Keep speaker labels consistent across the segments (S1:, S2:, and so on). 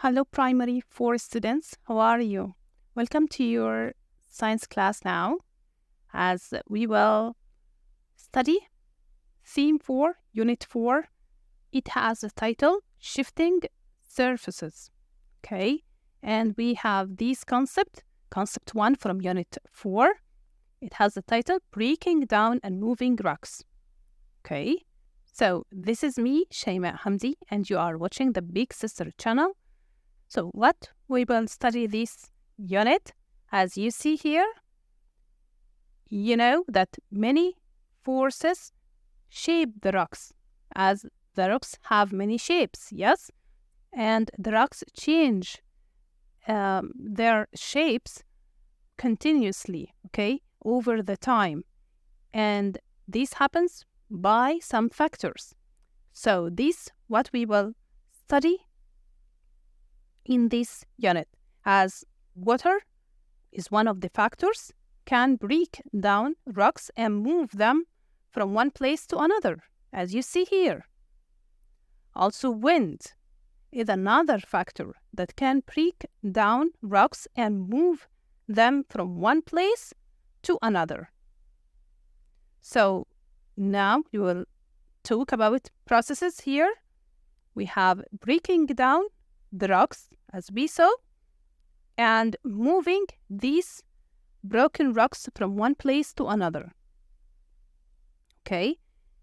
S1: Hello primary 4 students, how are you? Welcome to your science class now, as we will study theme 4, unit 4. It has a title, Shifting Surfaces, okay? And we have this concept 1 from unit 4. It has the title, Breaking Down and Moving Rocks, okay? So this is me, Shaimaa Hamdy, and you are watching the Big Sister channel. So what we will study this unit, as you see here, you know that many forces shape the rocks, as the rocks have many shapes, yes? And the rocks change their shapes continuously, okay, over the time. And this happens by some factors. So this what we will study in this unit, as water is one of the factors, can break down rocks and move them from one place to another, as you see here. Also, wind is another factor that can break down rocks and move them from one place to another. So now we will talk about processes here. We have breaking down the rocks, as we saw, and moving these broken rocks from one place to another. Okay,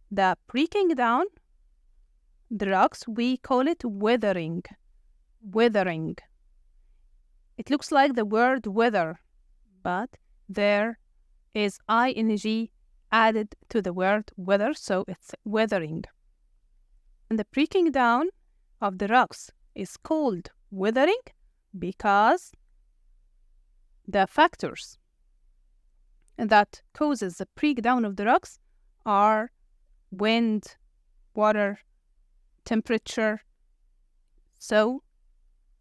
S1: the breaking down the rocks, we call it weathering. Weathering. It looks like the word weather, but there is ing added to the word weather, so it's weathering. And the breaking down of the rocks is called weathering because the factors that causes the breakdown of the rocks are wind, water, temperature. So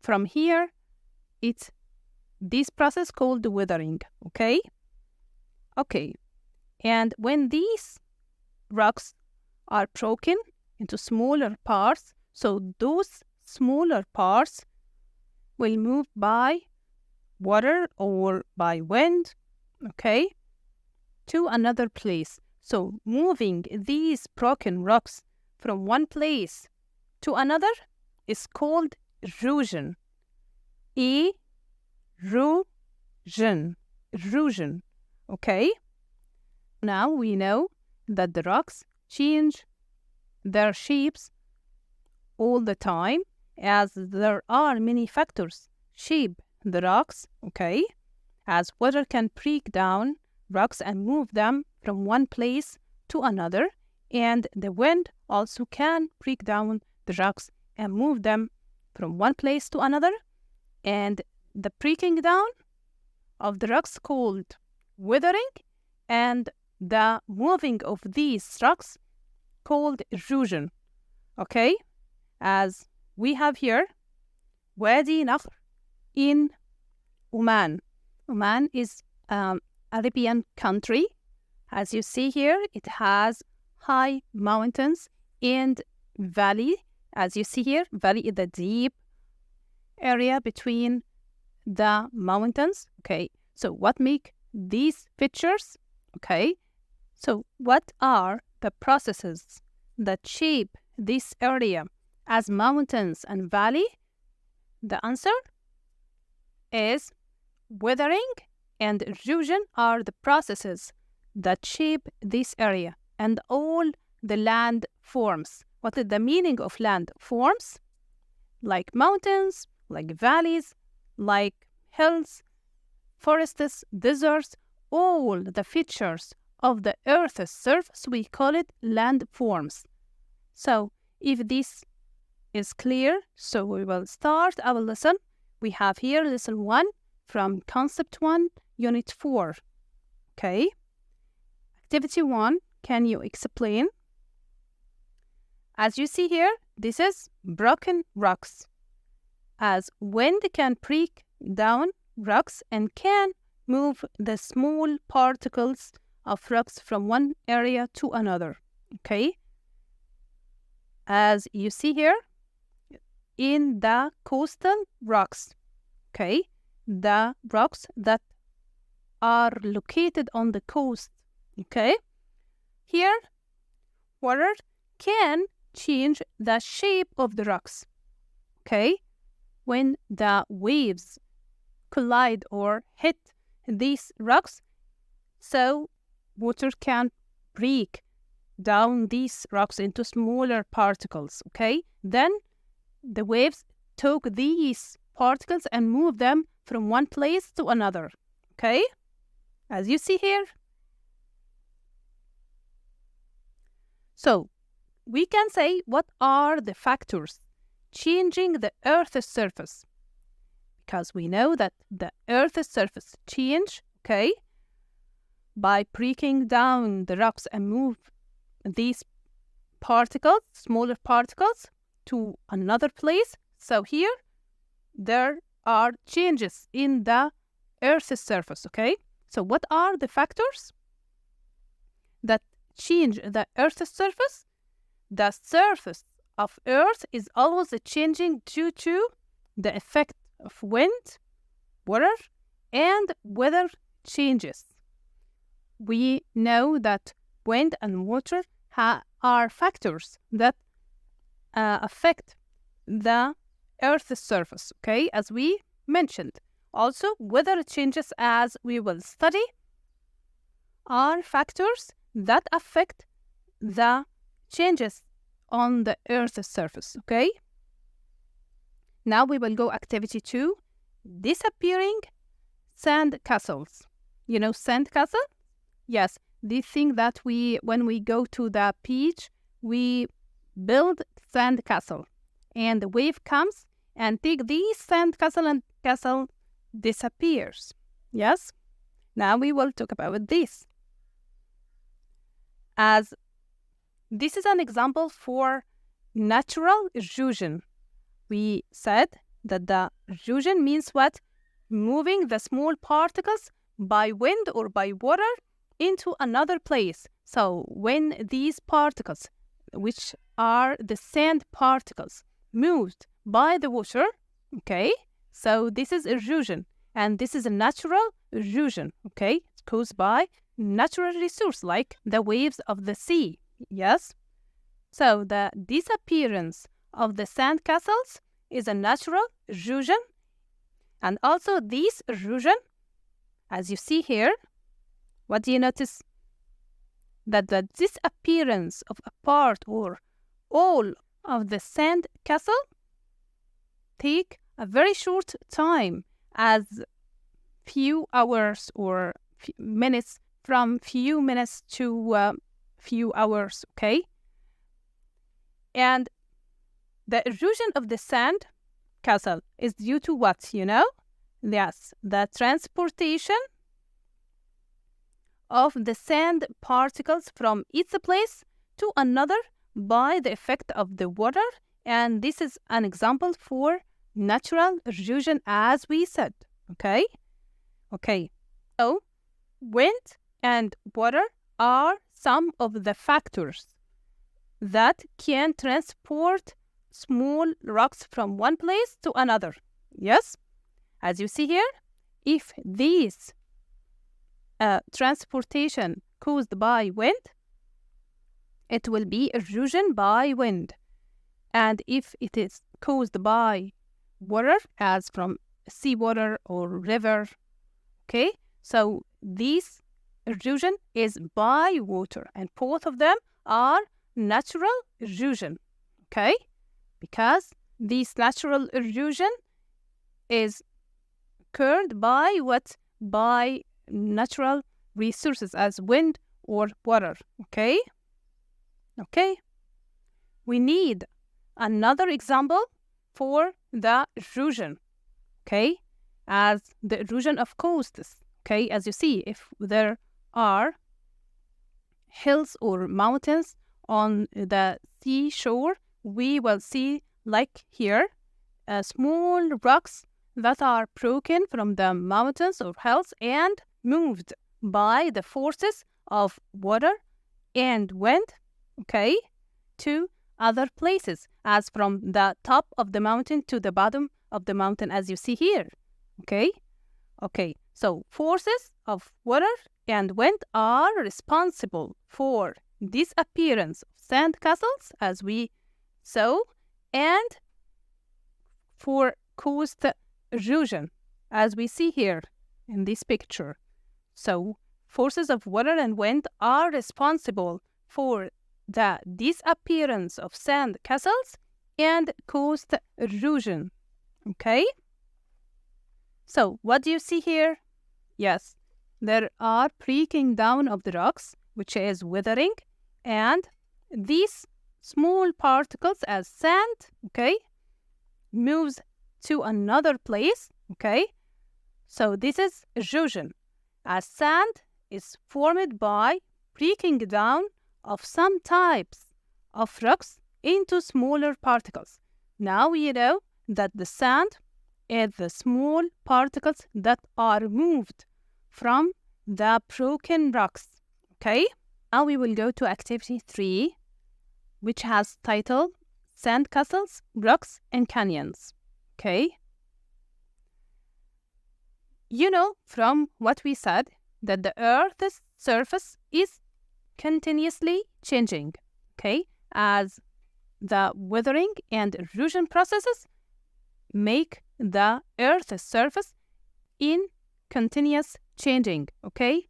S1: from here, it's this process called weathering, okay? Okay, and when these rocks are broken into smaller parts, so those smaller parts will move by water or by wind, okay, to another place. So moving these broken rocks from one place to another is called erosion. Erosion, okay? Now we know that the rocks change their shapes all the time, as there are many factors shape the rocks, okay? As water can break down rocks and move them from one place to another, and the wind also can break down the rocks and move them from one place to another, and the breaking down of the rocks called weathering, and the moving of these rocks called erosion, okay? As we have here Wadi Nahr in Oman. Oman is an Arabian country. As you see here, it has high mountains and valley. As you see here, valley is the deep area between the mountains. Okay, so what make these pictures? Okay, so what are the processes that shape this area as mountains and valley? The answer is weathering and erosion are the processes that shape this area and all the land forms. What is the meaning of land forms? Like mountains, like valleys, like hills, forests, deserts, all the features of the Earth's surface, we call it land forms. So if this is clear, so we will start our lesson. We have here lesson 1 from concept 1, unit 4. Okay. Activity 1, can you explain? As you see here, this is broken rocks. As wind can break down rocks and can move the small particles of rocks from one area to another. Okay. As you see here, in the coastal rocks. Okay, the rocks that are located on the coast. Okay, here water can change the shape of the rocks. Okay, when the waves collide or hit these rocks, so water can break down these rocks into smaller particles. Okay, then the waves took these particles and moved them from one place to another. Okay, as you see here. So we can say, what are the factors changing the Earth's surface? Because we know that the Earth's surface change, okay, by breaking down the rocks and move these particles, smaller particles, to another place. So here, there are changes in the Earth's surface, okay? So what are the factors that change the Earth's surface? The surface of Earth is always changing due to the effect of wind, water, and weather changes. We know that wind and water are factors that affect the Earth's surface, okay, as we mentioned. Also, weather changes, as we will study, are factors that affect the changes on the Earth's surface, okay? Now we will go activity 2, disappearing sandcastles. You know sandcastle? Yes, the thing that when we go to the beach, we build sandcastle, and the wave comes and take these sandcastle and castle disappears. Yes? Now we will talk about this. As this is an example for natural erosion. We said that the erosion means what? Moving the small particles by wind or by water into another place. So when these particles, which are the sand particles, moved by the water, okay, so this is erosion, and this is a natural erosion, okay, it's caused by natural resource like the waves of the sea. Yes, so the disappearance of the sandcastles is a natural erosion, and also this erosion, as you see here, what do you notice? That the disappearance of a part or all of the sandcastle take a very short time, as few hours or minutes, from few minutes to few hours, okay? And the erosion of the sand castle is due to what, you know? Yes, the transportation of the sand particles from its place to another by the effect of the water, and this is an example for natural erosion, as we said, okay? Okay, so wind and water are some of the factors that can transport small rocks from one place to another. Yes, as you see here, if these transportation caused by wind, it will be erosion by wind. And if it is caused by water, as from seawater or river, okay, so this erosion is by water, and both of them are natural erosion, okay, because this natural erosion is occurred by what? By natural resources as wind or water, okay? Okay. We need another example for the erosion, okay? As the erosion of coasts, okay? As you see, if there are hills or mountains on the seashore, we will see, like here, small rocks that are broken from the mountains or hills and moved by the forces of water and wind, okay, to other places. as from the top of the mountain to the bottom of the mountain, as you see here. Okay, so forces of water and wind are responsible for disappearance of sandcastles, as we saw, and for coast erosion, as we see here in this picture. So forces of water and wind are responsible for the disappearance of sandcastles and coast erosion. Okay? So what do you see here? Yes, there are breaking down of the rocks, which is weathering, and these small particles as sand, okay, moves to another place, okay? So this is erosion, as sand is formed by breaking down of some types of rocks into smaller particles. Now you know that the sand is the small particles that are moved from the broken rocks, okay? Now we will go to activity 3, which has title Sandcastles, Rocks and Canyons, okay? You know from what we said that the Earth's surface is continuously changing, okay? As the weathering and erosion processes make the Earth's surface in continuous changing, okay?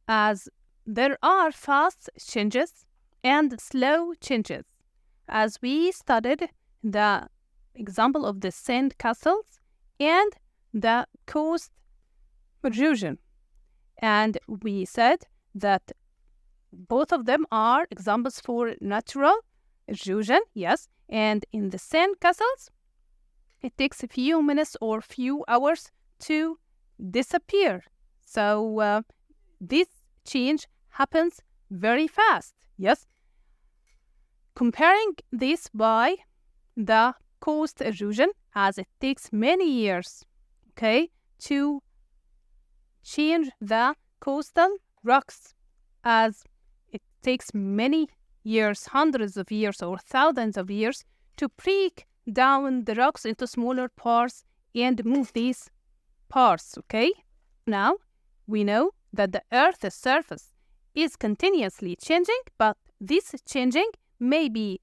S1: As there are fast changes and slow changes. As we studied the example of the sandcastles and the coast erosion, and we said that both of them are examples for natural erosion, yes, and in the sandcastles, it takes a few minutes or few hours to disappear. So this change happens very fast, yes. Comparing this by the coast erosion, as it takes many years, okay, to change the coastal rocks, as it takes many years, hundreds of years or thousands of years to break down the rocks into smaller parts and move these parts, okay? Now, we know that the Earth's surface is continuously changing, but this changing may be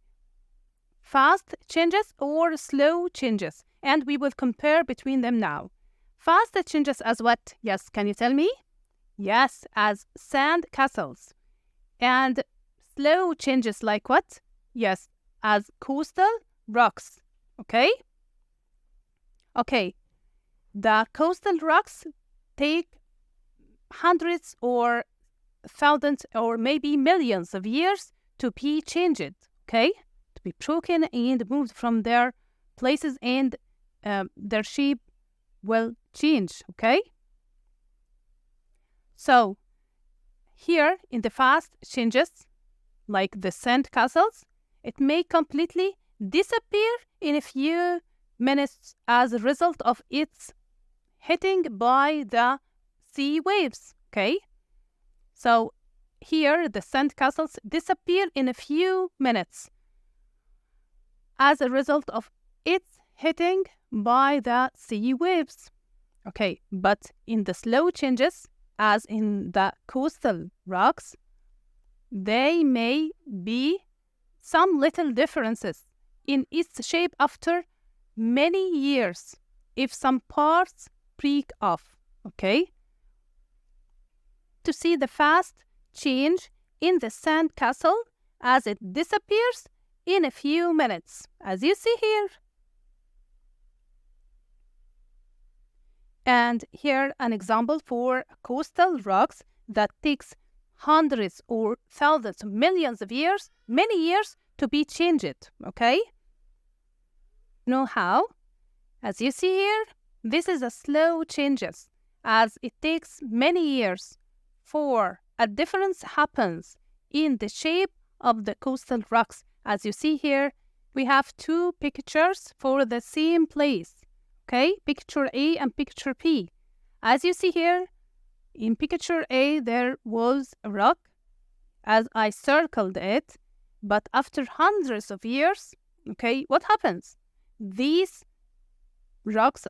S1: fast changes or slow changes, and we will compare between them now. Fast changes as what? Yes, can you tell me? Yes, as sand castles. And slow changes like what? Yes, as coastal rocks. Okay? Okay. The coastal rocks take hundreds or thousands or maybe millions of years to be changed, okay? To be broken and moved from their places, and their shape will change, okay? So here in the fast changes, like the sand castles, it may completely disappear in a few minutes as a result of its hitting by the sea waves, okay? So here the sand castles disappear in a few minutes as a result of its hitting by the sea waves. Okay, but in the slow changes, as in the coastal rocks, they may be some little differences in its shape after many years if some parts break off, okay? To see the fast change in the sand castle as it disappears in a few minutes, as you see here. And here an example for coastal rocks that takes hundreds or thousands, millions of years, many years to be changed, okay? Know how? As you see here, this is a slow changes, as it takes many years for a difference happens in the shape of the coastal rocks. As you see here, we have two pictures for the same place, okay? Picture A and picture P. As you see here, in picture A, there was a rock, as I circled it, but after hundreds of years, Okay, what happens? These rocks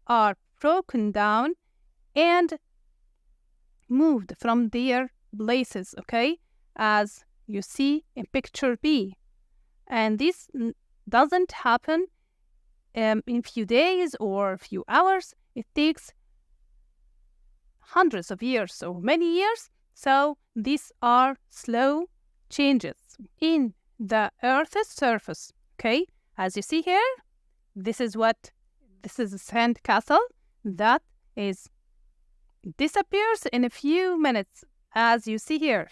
S1: are broken down and moved from their places, okay, as you see in picture B. And this doesn't happen in few days or few hours. It takes hundreds of years or many years. So these are slow changes in the Earth's surface, okay? As you see here, this is a sandcastle that disappears in a few minutes, as you see here.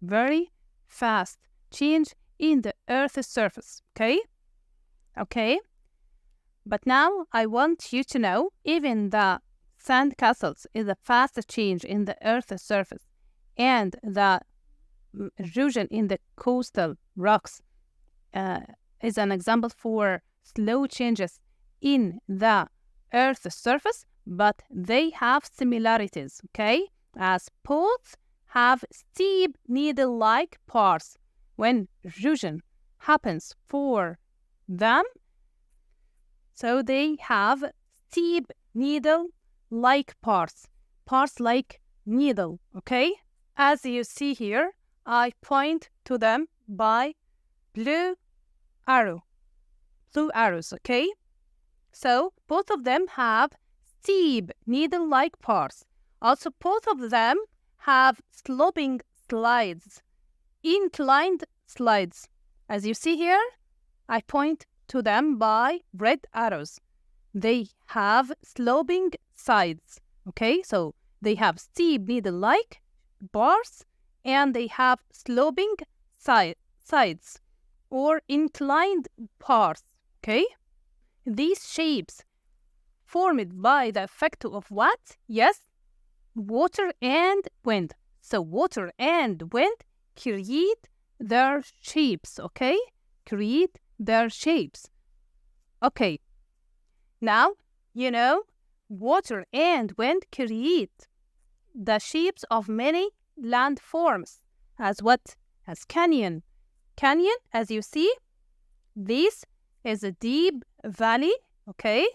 S1: Very fast change in the Earth's surface, okay? Okay. But now I want you to know, even the sandcastles is a fast change in the Earth's surface, and the erosion in the coastal rocks is an example for slow changes in the Earth's surface, but they have similarities, okay? As both have steep needle-like parts. When erosion happens for them, so they have steep needle-like parts like needle, okay? As you see here, I point to them by blue arrows, okay? So both of them have steep needle-like parts. Also, both of them have sloping slides, inclined slides. As you see here, I point to them by red arrows. They have sloping sides, okay? So they have steep needle-like bars and they have sloping sides or inclined parts, okay? These shapes formed by the effect of what? Yes, water and wind. So water and wind create their shapes, okay? Create their shapes. Okay. Now, you know, water and wind create the shapes of many landforms. As what? As canyon. Canyon, as you see, this is a deep valley, okay,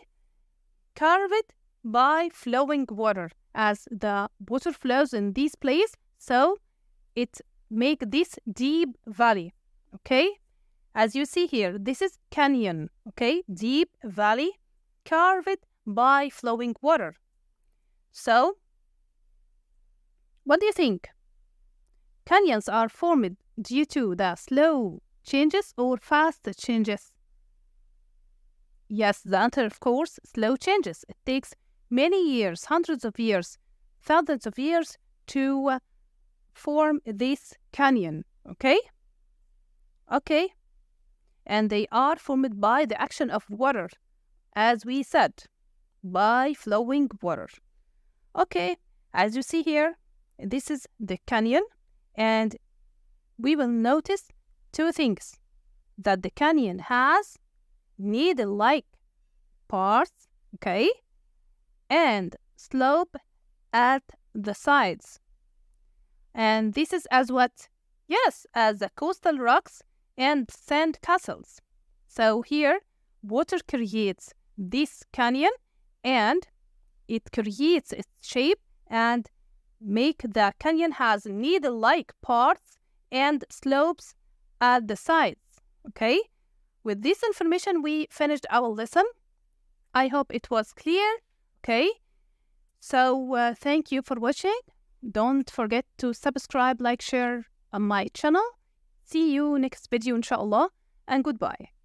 S1: carved by flowing water. As the water flows in this place, so it make this deep valley, okay? As you see here, this is canyon, okay? Deep valley carved by flowing water. So, what do you think? Canyons are formed due to the slow changes or fast changes? Yes, the answer, of course, slow changes. It takes many years, hundreds of years, thousands of years to form this canyon, okay? Okay. And they are formed by the action of water, as we said, by flowing water. Okay, as you see here, this is the canyon, and we will notice two things. That the canyon has needle-like parts, okay, and slope at the sides. And this is as what? Yes, as the coastal rocks and sand castles. So here, water creates this canyon and it creates its shape and make the canyon has needle-like parts and slopes at the sides, okay? With this information, we finished our lesson. I hope it was clear, okay? So thank you for watching. Don't forget to subscribe, like, share on my channel. See you next video, inshallah, and goodbye.